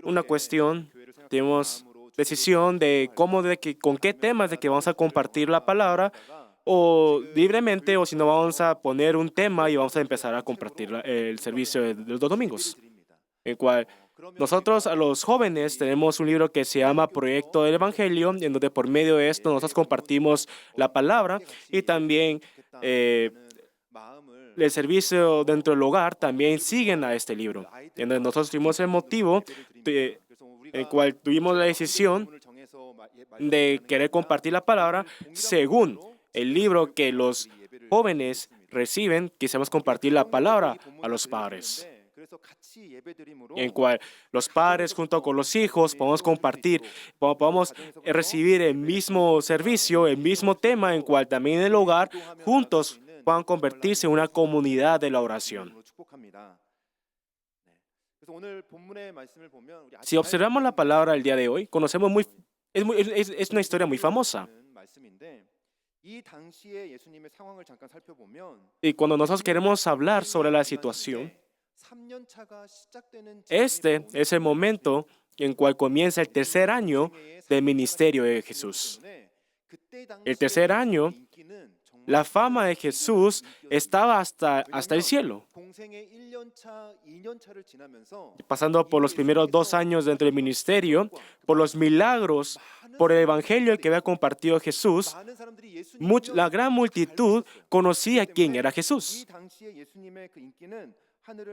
una cuestión, tenemos decisión de cómo, con qué temas de que vamos a compartir la palabra, o libremente, o si no, vamos a poner un tema y vamos a empezar a compartir el servicio de los domingos, en cual nosotros a los jóvenes tenemos un libro que se llama Proyecto del Evangelio, en donde por medio de esto nosotros compartimos la palabra y también el servicio dentro del hogar también siguen a este libro. En donde nosotros tuvimos el motivo, en el cual tuvimos la decisión de querer compartir la palabra según el libro que los jóvenes reciben. Quisimos compartir la palabra a los padres, en cual los padres junto con los hijos podemos compartir, podemos recibir el mismo servicio, el mismo tema, en cual también en el hogar juntos puedan convertirse en una comunidad de la oración. Si observamos la palabra el día de hoy, conocemos es una historia muy famosa. Y cuando nosotros queremos hablar sobre la situación, este es el momento en cual comienza el tercer año del ministerio de Jesús. El tercer año, la fama de Jesús estaba hasta el cielo. Pasando por los primeros 2 años dentro del ministerio, por los milagros, por el evangelio que había compartido Jesús, la gran multitud conocía quién era Jesús.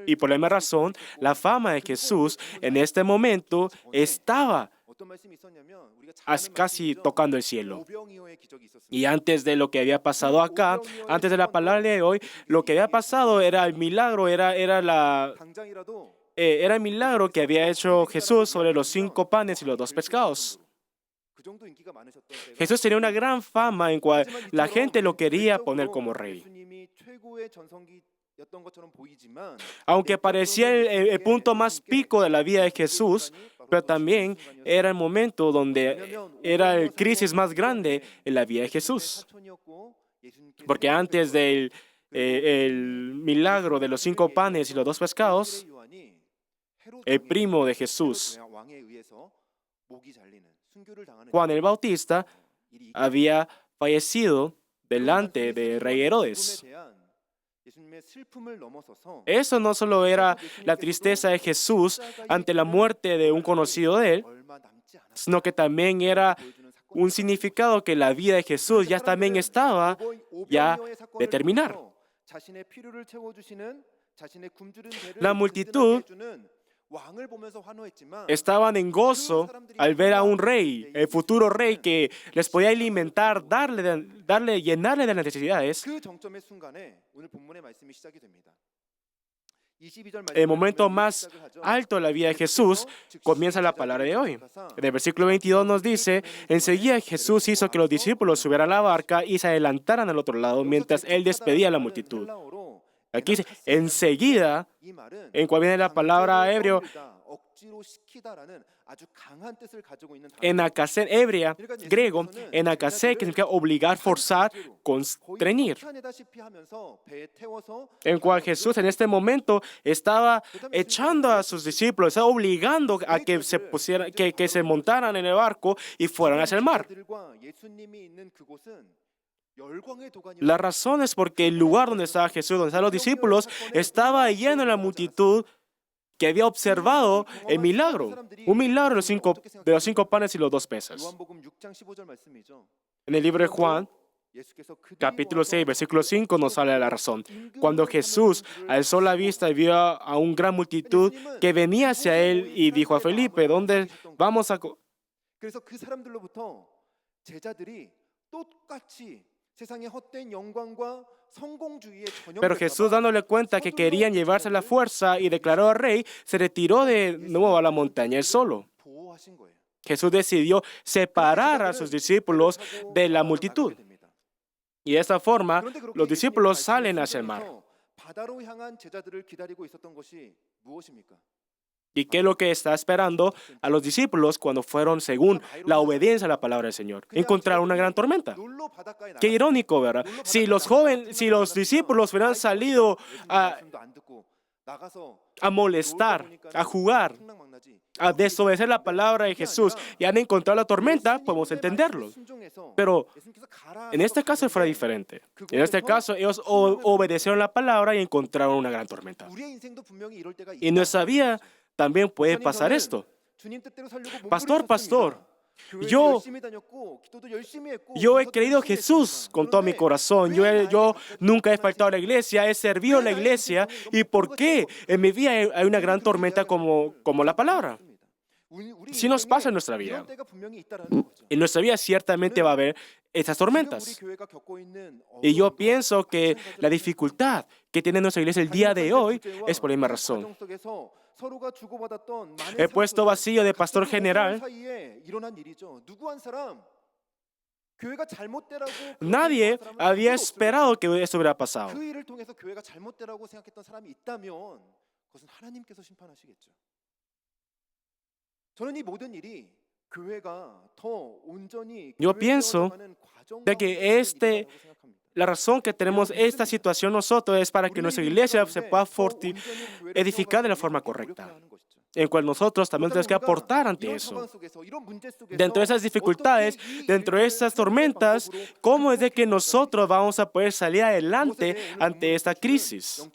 Y por la misma razón, la fama de Jesús en este momento estaba casi tocando el cielo. Y antes de lo que había pasado acá, antes de la palabra de hoy, lo que había pasado era el milagro, era el milagro que había hecho Jesús sobre los 5 panes y los 2 pescados. Jesús tenía una gran fama en cual la gente lo quería poner como rey. Aunque parecía el punto más pico de la vida de Jesús, pero también era el momento donde era el crisis más grande en la vida de Jesús. Porque antes del el milagro de los 5 panes y los 2 pescados, el primo de Jesús, Juan el Bautista, había fallecido delante del rey Herodes. Eso no solo era la tristeza de Jesús ante la muerte de un conocido de él, sino que también era un significado que la vida de Jesús ya también estaba ya de terminar. La multitud estaban en gozo al ver a un rey, el futuro rey que les podía alimentar, llenarle de las necesidades. El momento más alto de la vida de Jesús comienza la palabra de hoy. En el versículo 22 nos dice: enseguida Jesús hizo que los discípulos subieran a la barca y se adelantaran al otro lado mientras él despedía a la multitud. Aquí dice enseguida, en cual viene la palabra hebreo enacasé, hebrea, griego, enacasé, que significa obligar, forzar, constreñir. En cual Jesús en este momento estaba echando a sus discípulos, estaba obligando a que se montaran en el barco y fueran hacia el mar. La razón es porque el lugar donde estaba Jesús, donde estaban los discípulos, estaba lleno de la multitud que había observado el milagro, un milagro de los 5 panes y los 2 peces. En el libro de Juan, capítulo 6, versículo 5, nos sale la razón. Cuando Jesús alzó la vista y vio a una gran multitud que venía hacia él y dijo a Felipe: ¿dónde vamos a...? Pero Jesús, dándole cuenta que querían llevarse la fuerza y declaró al rey, se retiró de nuevo a la montaña él solo. Jesús decidió separar a sus discípulos de la multitud. Y de esta forma, los discípulos salen hacia el mar. ¿Y qué es lo que está esperando a los discípulos cuando fueron, según la obediencia a la palabra del Señor? Encontrar una gran tormenta. Qué irónico, ¿verdad? Si los discípulos hubieran salido a molestar, a jugar a desobedecer la palabra de Jesús y han encontrado la tormenta, podemos entenderlo. Pero en este caso fue diferente. En este caso, ellos obedecieron la palabra y encontraron una gran tormenta. Y en nuestra vida también puede pasar esto. Pastor, yo he creído en Jesús con todo mi corazón. Yo nunca he faltado a la iglesia, he servido a la iglesia. ¿Y por qué en mi vida hay una gran tormenta como la palabra? Si nos pasa en nuestra vida. En nuestra vida ciertamente va a haber estas tormentas. Y yo pienso que la dificultad que tiene nuestra iglesia el día de hoy es por la misma razón. El puesto vacío de pastor general, nadie había esperado que esto hubiera pasado. Yo pienso de que la razón que tenemos esta situación nosotros es para que nuestra iglesia se pueda edificar de la forma correcta, en cual nosotros también tenemos que aportar ante eso. Dentro de esas dificultades, dentro de estas tormentas, ¿cómo es de que nosotros vamos a poder salir adelante ante esta crisis?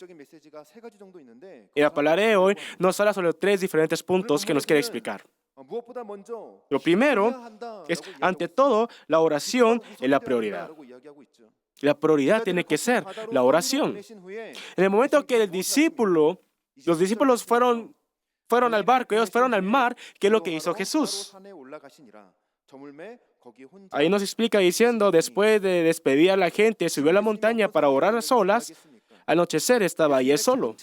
Y la palabra de hoy nos habla sobre 3 diferentes puntos que nos quiere explicar. Lo primero es, ante todo, la oración es la prioridad. La prioridad tiene que ser la oración. En el momento que los discípulos fueron al barco, ellos fueron al mar, ¿qué es lo que hizo Jesús? Ahí nos explica diciendo, después de despedir a la gente, subió a la montaña para orar a solas. Al anochecer estaba allí solo.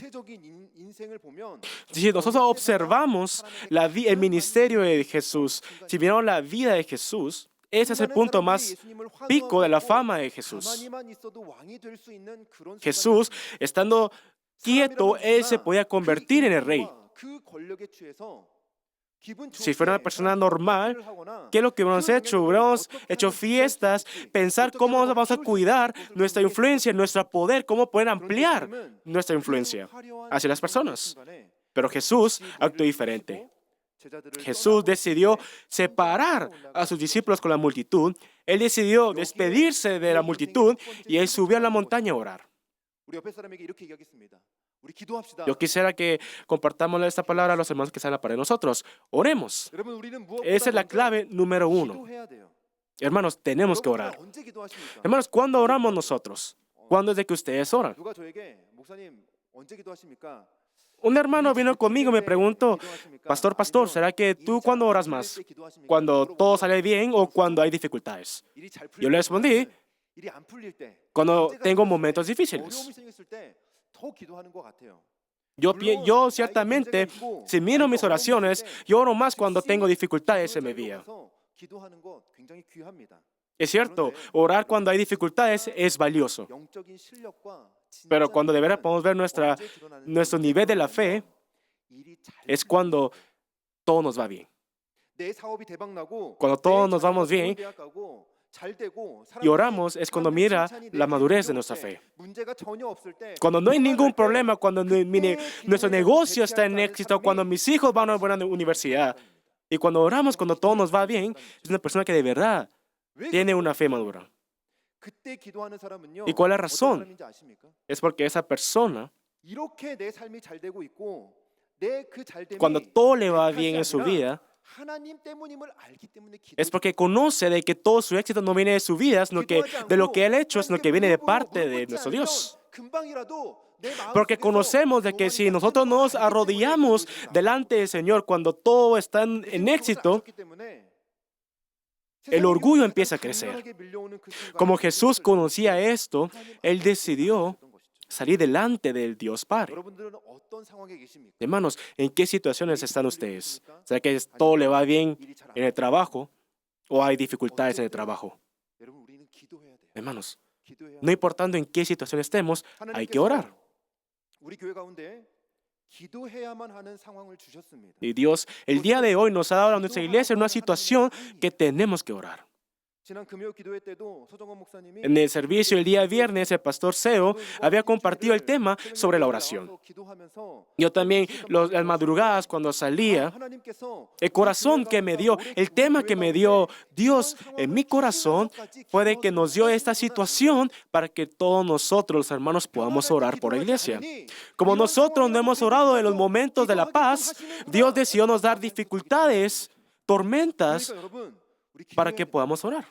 Si nosotros observamos el ministerio de Jesús, si miramos la vida de Jesús, ese es el punto más pico de la fama de Jesús. Jesús, estando quieto, Él se podía convertir en el rey. Si fuera una persona normal, ¿qué es lo que hubiéramos hecho? Hubiéramos hecho fiestas, pensar cómo vamos a cuidar nuestra influencia, nuestro poder, cómo poder ampliar nuestra influencia hacia las personas. Pero Jesús actuó diferente. Jesús decidió separar a sus discípulos con la multitud. Él decidió despedirse de la multitud y Él subió a la montaña a orar. Yo quisiera que compartamos esta palabra a los hermanos que están a la par de nosotros. Oremos. Esa es la clave número 1. Hermanos, tenemos que orar. Hermanos, ¿cuándo oramos nosotros? ¿Cuándo es de que ustedes oran? Un hermano vino conmigo y me preguntó, Pastor, ¿será que tú cuándo oras más? ¿Cuando todo sale bien o cuando hay dificultades? Yo le respondí, cuando tengo momentos difíciles. Yo ciertamente, si miro mis oraciones, yo oro más cuando tengo dificultades en mi vida. Es cierto, orar cuando hay dificultades es valioso. Pero cuando de verdad podemos ver nuestro nivel de la fe, es cuando todo nos va bien. Cuando todos nos vamos bien y oramos es cuando mira la madurez de nuestra fe. Cuando no hay ningún problema, cuando nuestro negocio está en éxito, cuando mis hijos van a una buena universidad. Y cuando oramos, cuando todo nos va bien, es una persona que de verdad tiene una fe madura. ¿Y cuál es la razón? Es porque esa persona, cuando todo le va bien en su vida, es porque conoce de que todo su éxito no viene de su vida, sino que de lo que Él ha hecho, sino que viene de parte de nuestro Dios. Porque conocemos de que si nosotros nos arrodillamos delante del Señor cuando todo está en éxito, el orgullo empieza a crecer. Como Jesús conocía esto, Él decidió salir delante del Dios Padre. Hermanos, ¿en qué situaciones están ustedes? ¿Será que todo le va bien en el trabajo o hay dificultades en el trabajo? Hermanos, no importando en qué situación estemos, hay que orar. Y Dios, el día de hoy nos ha dado a nuestra iglesia una situación que tenemos que orar. En el servicio el día viernes, el pastor Seo había compartido el tema sobre la oración. Yo también, las madrugadas cuando salía, el corazón que me dio, el tema que me dio Dios en mi corazón fue de que nos dio esta situación para que todos nosotros, los hermanos, podamos orar por la iglesia. Como nosotros no hemos orado en los momentos de la paz, Dios decidió nos dar dificultades, tormentas, para que podamos orar.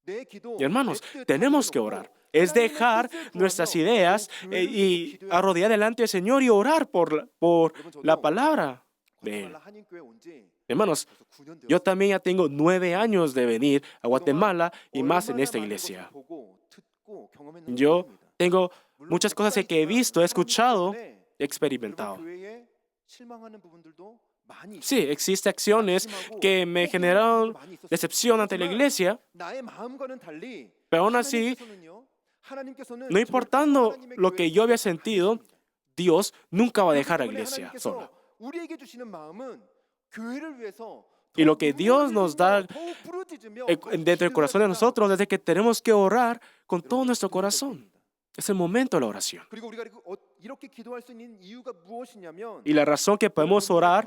Y hermanos, tenemos que orar. Es dejar nuestras ideas y arrodillar delante del Señor y orar por la palabra de Él. Hermanos, yo también ya tengo 9 años de venir a Guatemala y más en esta iglesia. Yo tengo muchas cosas que he visto, he escuchado, he experimentado. Sí, existen acciones que me generaron decepción ante la iglesia, pero aún así, no importando lo que yo había sentido, Dios nunca va a dejar a la iglesia sola. Y lo que Dios nos da dentro del corazón de nosotros es de que tenemos que orar con todo nuestro corazón. Es el momento de la oración. Y la razón que podemos orar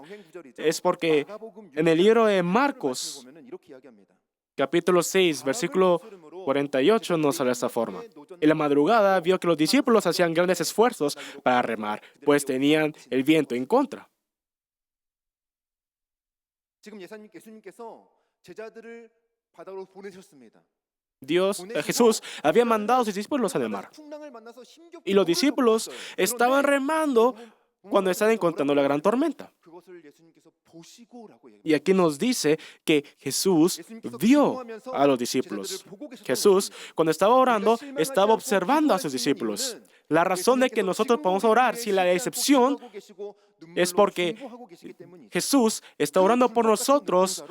es porque en el libro de Marcos, capítulo 6, versículo 48, nos habla de esta forma. En la madrugada vio que los discípulos hacían grandes esfuerzos para remar, pues tenían el viento en contra. Jesús había mandado a sus discípulos a remar. Y los discípulos estaban remando cuando estaban encontrando la gran tormenta. Y aquí nos dice que Jesús vio a los discípulos. Jesús, cuando estaba orando, estaba observando a sus discípulos. La razón de que nosotros podamos orar sin la decepción es porque Jesús está orando por nosotros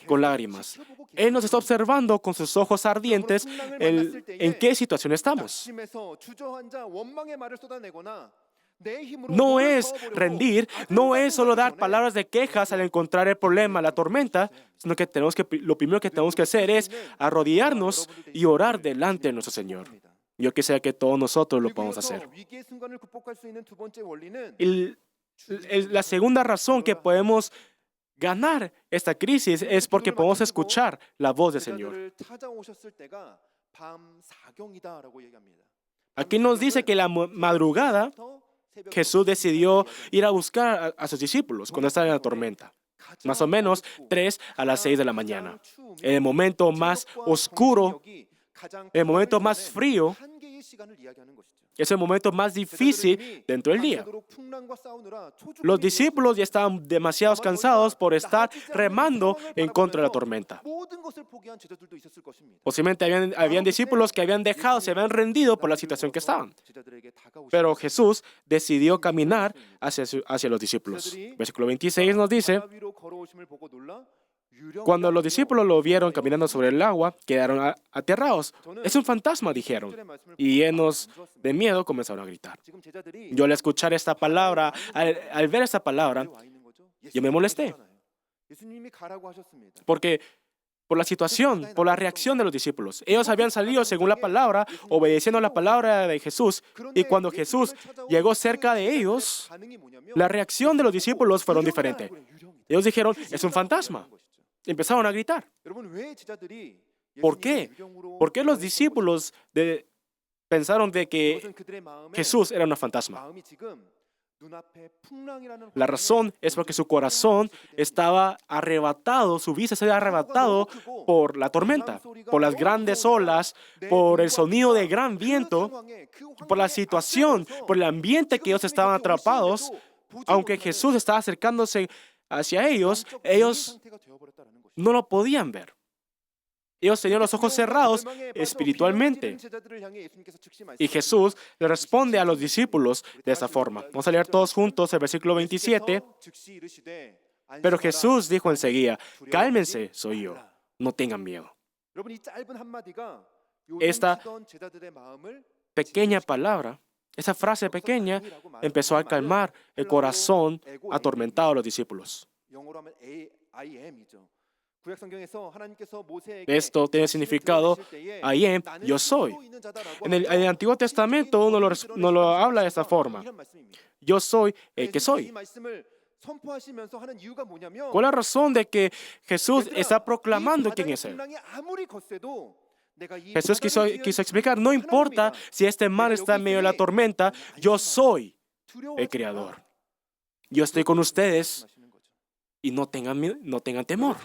con lágrimas. Él nos está observando con sus ojos ardientes en qué situación estamos. No es rendir, no es solo dar palabras de quejas al encontrar el problema, la tormenta, sino que lo primero que tenemos que hacer es arrodillarnos y orar delante de nuestro Señor. Yo quisiera que todos nosotros lo podamos hacer. La segunda razón que podemos ganar esta crisis es porque podemos escuchar la voz del Señor. Aquí nos dice que la madrugada Jesús decidió ir a buscar a sus discípulos cuando estaban en la tormenta. Más o menos 3 a las 6 de la mañana. En el momento más oscuro, en el momento más frío, es el momento más difícil dentro del día. Los discípulos ya estaban demasiado cansados por estar remando en contra de la tormenta. Posiblemente habían discípulos que habían dejado, se habían rendido por la situación que estaban. Pero Jesús decidió caminar hacia los discípulos. Versículo 26 nos dice: cuando los discípulos lo vieron caminando sobre el agua, quedaron aterrados. Es un fantasma, dijeron. Y llenos de miedo comenzaron a gritar. Yo al escuchar esta palabra, al ver esta palabra, yo me molesté. Porque por la situación, por la reacción de los discípulos. Ellos habían salido según la palabra, obedeciendo la palabra de Jesús. Y cuando Jesús llegó cerca de ellos, la reacción de los discípulos fueron diferente. Ellos dijeron: es un fantasma. Empezaron a gritar. ¿Por qué? ¿Por qué los discípulos pensaron de que Jesús era un fantasma? La razón es porque su corazón estaba arrebatado, su vista se había arrebatado por la tormenta, por las grandes olas, por el sonido de gran viento, por la situación, por el ambiente que ellos estaban atrapados. Aunque Jesús estaba acercándose hacia ellos no lo podían ver. Ellos tenían los ojos cerrados espiritualmente. Y Jesús le responde a los discípulos de esta forma. Vamos a leer todos juntos el versículo 27. Pero Jesús dijo enseguida: cálmense, soy yo, no tengan miedo. Esta pequeña palabra, esa frase pequeña, empezó a calmar el corazón atormentado de los discípulos. Esto tiene significado, I am, yo soy. En el Antiguo Testamento no lo habla de esta forma. Yo soy el que soy. ¿Cuál es la razón de que Jesús está proclamando quién es Él? Jesús quiso explicar, no importa si este mar está en medio de la tormenta, yo soy el Creador. Yo estoy con ustedes y no tengan temor.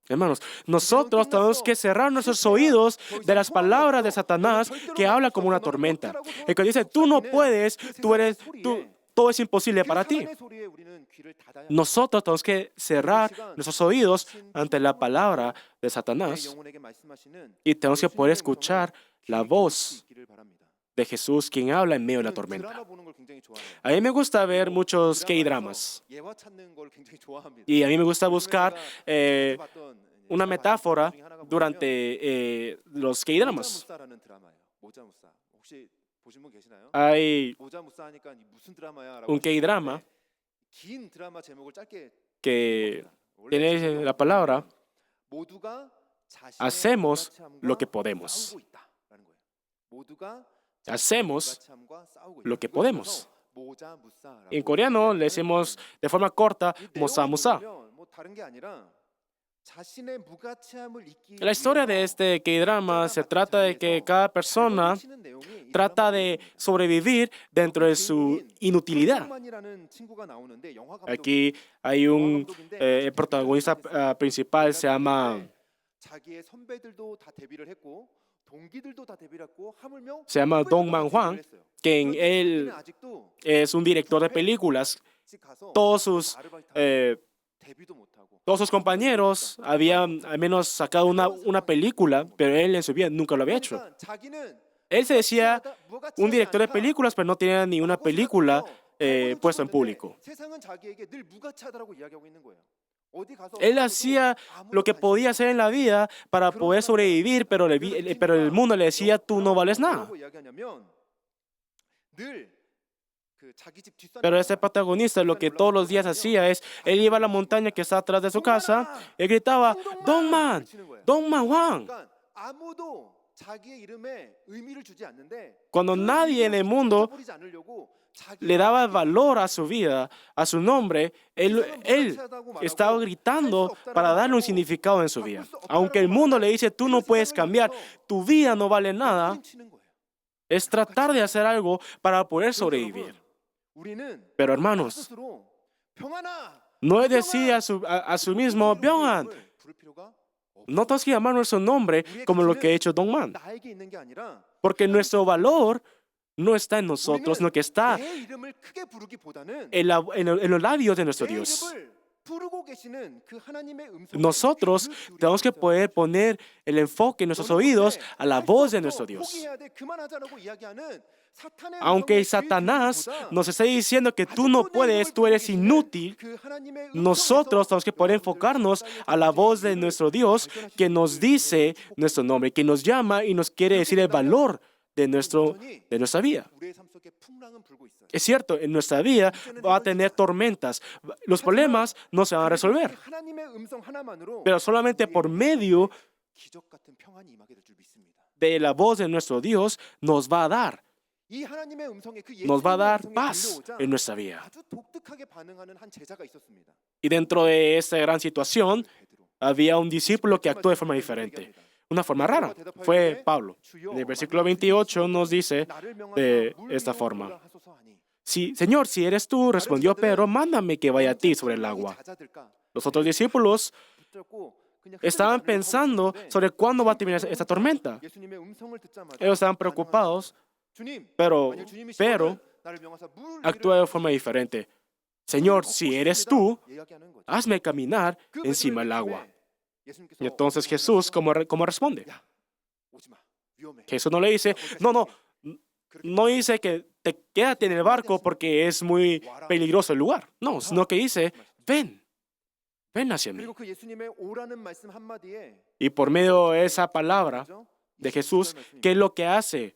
Hermanos, nosotros tenemos que cerrar nuestros oídos de las palabras de Satanás que habla como una tormenta. El que dice, tú no puedes, todo es imposible para ti. Nosotros tenemos que cerrar nuestros oídos ante la palabra de Satanás y tenemos que poder escuchar la voz de Jesús, quien habla en medio de la tormenta. A mí me gusta ver muchos K-dramas y a mí me gusta buscar una metáfora durante los K-dramas. Hay un K-drama que tiene la palabra hacemos lo que podemos. Hacemos lo que podemos. En coreano le decimos de forma corta musa musa. La historia de este K-drama se trata de que cada persona trata de sobrevivir dentro de su inutilidad. Aquí hay el protagonista principal se llama Dong Man-hwan, quien él es un director de películas. Todos sus compañeros habían al menos sacado una película, pero él en su vida nunca lo había hecho. Él se decía un director de películas, pero no tenía ni una película puesta en público. Él hacía lo que podía hacer en la vida para poder sobrevivir, pero el mundo le decía, tú no vales nada. Pero este protagonista lo que todos los días hacía es, él iba a la montaña que está atrás de su casa, él gritaba, Dong Man Hwan. Cuando nadie en el mundo le daba valor a su vida, a su nombre, él estaba gritando para darle un significado en su vida. Aunque el mundo le dice, tú no puedes cambiar, tu vida no vale nada, es tratar de hacer algo para poder sobrevivir. Pero hermanos, no es decir a su mismo, Byung-han, no tenemos que llamar nuestro nombre como lo que ha hecho Dong Man. Porque nuestro valor no está en nosotros, sino que está en los labios de nuestro Dios. Nosotros tenemos que poder poner el enfoque en nuestros oídos a la voz de nuestro Dios. Aunque Satanás nos esté diciendo que tú no puedes, tú eres inútil, nosotros tenemos que poder enfocarnos a la voz de nuestro Dios que nos dice nuestro nombre, que nos llama y nos quiere decir el valor de nuestra vida. Es cierto, en nuestra vida va a tener tormentas. Los problemas no se van a resolver. Pero solamente por medio de la voz de nuestro Dios nos va a dar paz en nuestra vida. Y dentro de esta gran situación había un discípulo que actuó de forma diferente. Una forma rara. Fue Pablo. En el versículo 28 nos dice de esta forma. Señor, si eres tú, respondió Pedro, mándame que vaya a ti sobre el agua. Los otros discípulos estaban pensando sobre cuándo va a terminar esta tormenta. Ellos estaban preocupados, pero Pedro actúa de forma diferente. Señor, si eres tú, hazme caminar encima del agua. Y entonces Jesús, ¿cómo responde? Jesús no le dice, no dice que quédate en el barco porque es muy peligroso el lugar. No, sino que dice, ven hacia mí. Y por medio de esa palabra de Jesús, ¿qué es lo que hace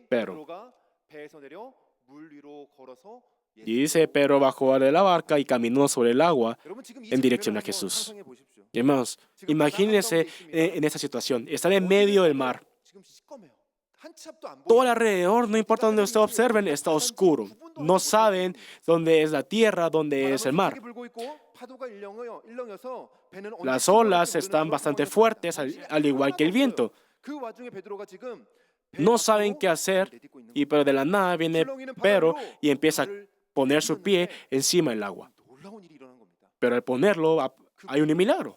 Pedro? Y dice, Pedro bajó de la barca y caminó sobre el agua en dirección a Jesús. Hermanos, imagínense en esta situación. Están en medio del mar. Todo alrededor, no importa donde ustedes observen, está oscuro. No saben dónde es la tierra, dónde es el mar. Las olas están bastante fuertes, al igual que el viento. No saben qué hacer, pero de la nada viene Pedro y empieza a poner su pie encima del agua. Pero al ponerlo, hay un milagro.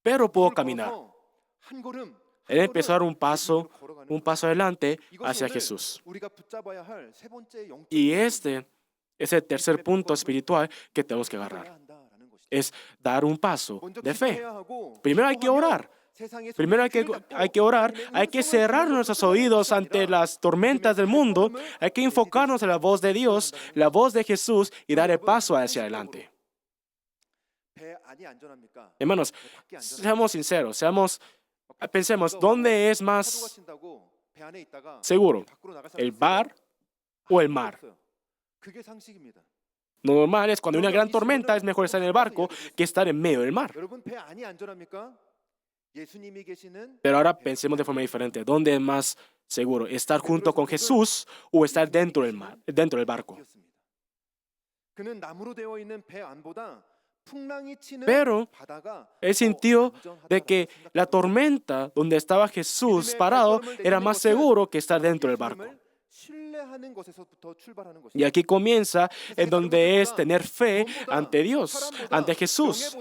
Pedro pudo caminar. Él empezó a dar un paso adelante hacia Jesús. Y este es el tercer punto espiritual que tenemos que agarrar. Es dar un paso de fe. Primero hay que orar. Primero hay que orar, hay que cerrar nuestros oídos ante las tormentas del mundo, hay que enfocarnos en la voz de Dios, la voz de Jesús y dar el paso hacia adelante. Hermanos, seamos sinceros, pensemos, ¿dónde es más seguro? ¿El bar o el mar? Lo normal es cuando hay una gran tormenta es mejor estar en el barco que estar en medio del mar. Pero ahora pensemos de forma diferente. ¿Dónde es más seguro? ¿Estar junto con Jesús o estar dentro del mar, dentro del barco? Pero él sintió de que la tormenta donde estaba Jesús parado era más seguro que estar dentro del barco. Y aquí comienza en donde es tener fe ante Dios, ante Jesús.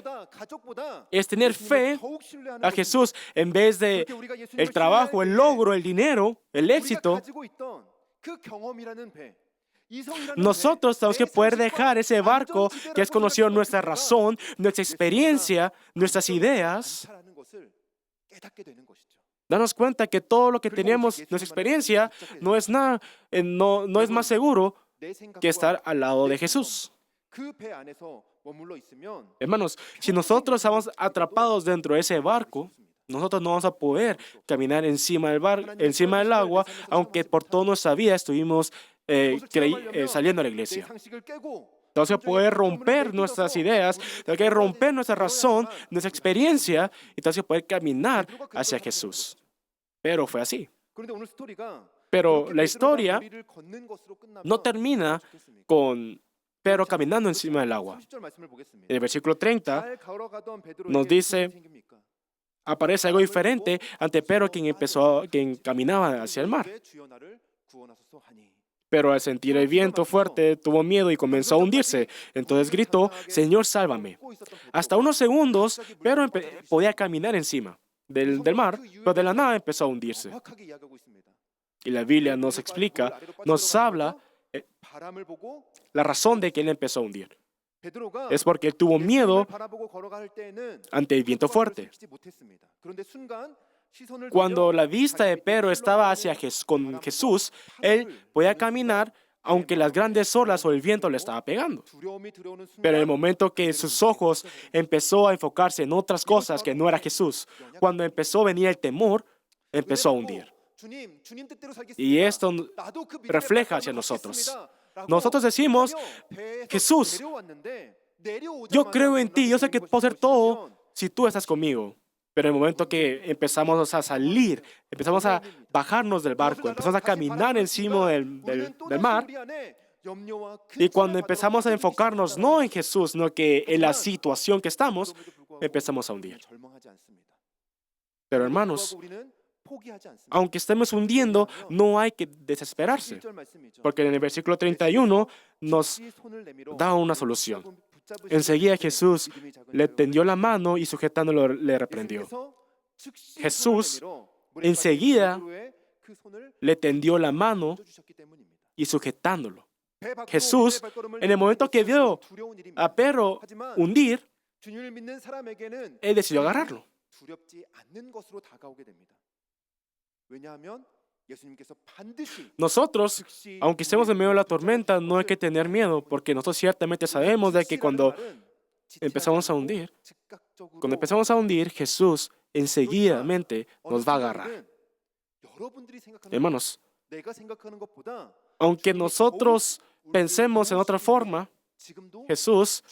Es tener fe a Jesús en vez de el trabajo, el logro, el dinero, el éxito. Nosotros tenemos que poder dejar ese barco que es conocido nuestra razón, nuestra experiencia, nuestras ideas. Darnos cuenta que todo lo que tenemos, nuestra experiencia, no es nada, no es más seguro que estar al lado de Jesús. Hermanos, si nosotros estamos atrapados dentro de ese barco, nosotros no vamos a poder caminar encima del agua, aunque por toda nuestra vida estuvimos saliendo a la iglesia. Tenemos que poder romper nuestras ideas, tenemos que romper nuestra razón, nuestra experiencia, y tenemos que poder caminar hacia Jesús. Pero fue así. Pero la historia no termina con Pedro caminando encima del agua. En el versículo 30 nos dice, aparece algo diferente ante Pedro, quien caminaba hacia el mar. Pero al sentir el viento fuerte, tuvo miedo y comenzó a hundirse. Entonces gritó, Señor, sálvame. Hasta unos segundos, Pedro podía caminar encima del mar, pero de la nada empezó a hundirse. Y la Biblia nos explica, nos habla la razón de que él empezó a hundir. Es porque él tuvo miedo ante el viento fuerte. Cuando la vista de Pedro estaba con Jesús, él podía caminar aunque las grandes olas o el viento le estaba pegando. Pero en el momento que sus ojos empezó a enfocarse en otras cosas que no era Jesús, cuando empezó a venir el temor, empezó a hundir. Y esto refleja hacia nosotros. Nosotros decimos, Jesús, yo creo en ti, yo sé que puedo hacer todo si tú estás conmigo. Pero en el momento que empezamos a salir, empezamos a bajarnos del barco, empezamos a caminar encima del mar, y cuando empezamos a enfocarnos no en Jesús, sino que en la situación que estamos, empezamos a hundir. Pero hermanos, aunque estemos hundiendo, no hay que desesperarse, porque en el versículo 31 nos da una solución. Enseguida Jesús le tendió la mano y sujetándolo le reprendió. Jesús enseguida le tendió la mano y sujetándolo. Jesús, en el momento que vio a Pedro hundir, él decidió agarrarlo. Nosotros, aunque estemos en medio de la tormenta, no hay que tener miedo, porque nosotros ciertamente sabemos de que cuando empezamos a hundir, Jesús enseguidamente nos va a agarrar. Hermanos, aunque nosotros pensemos en otra forma. Jesús,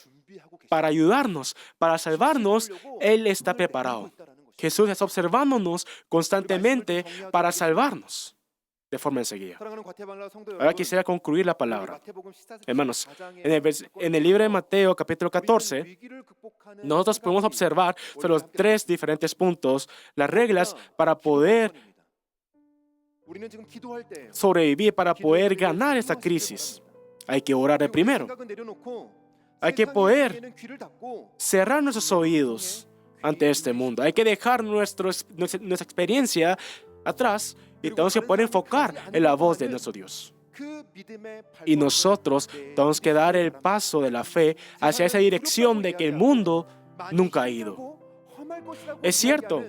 para ayudarnos, para salvarnos, Él está preparado. Jesús está observándonos constantemente para salvarnos de forma enseguida. Ahora quisiera concluir la palabra. Hermanos, en el libro de Mateo, capítulo 14, nosotros podemos observar sobre los 3 diferentes puntos, las reglas para poder sobrevivir, para poder ganar esta crisis. Hay que orar de primero. Hay que poder cerrar nuestros oídos ante este mundo. Hay que dejar nuestra experiencia atrás y tenemos que poder enfocar en la voz de nuestro Dios. Y nosotros tenemos que dar el paso de la fe hacia esa dirección de que el mundo nunca ha ido. Es cierto.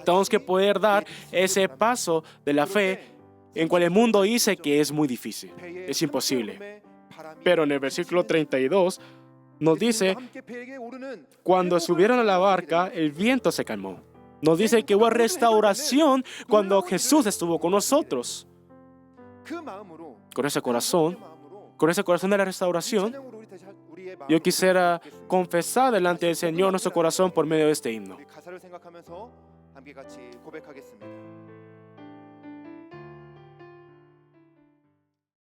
Tenemos que poder dar ese paso de la fe en cual el mundo dice que es muy difícil, es imposible. Pero en el versículo 32 nos dice, cuando subieron a la barca, el viento se calmó. Nos dice que hubo restauración cuando Jesús estuvo con nosotros. Con ese corazón de la restauración, yo quisiera confesar delante del Señor nuestro corazón por medio de este himno. 함께 같이 고백하겠습니다.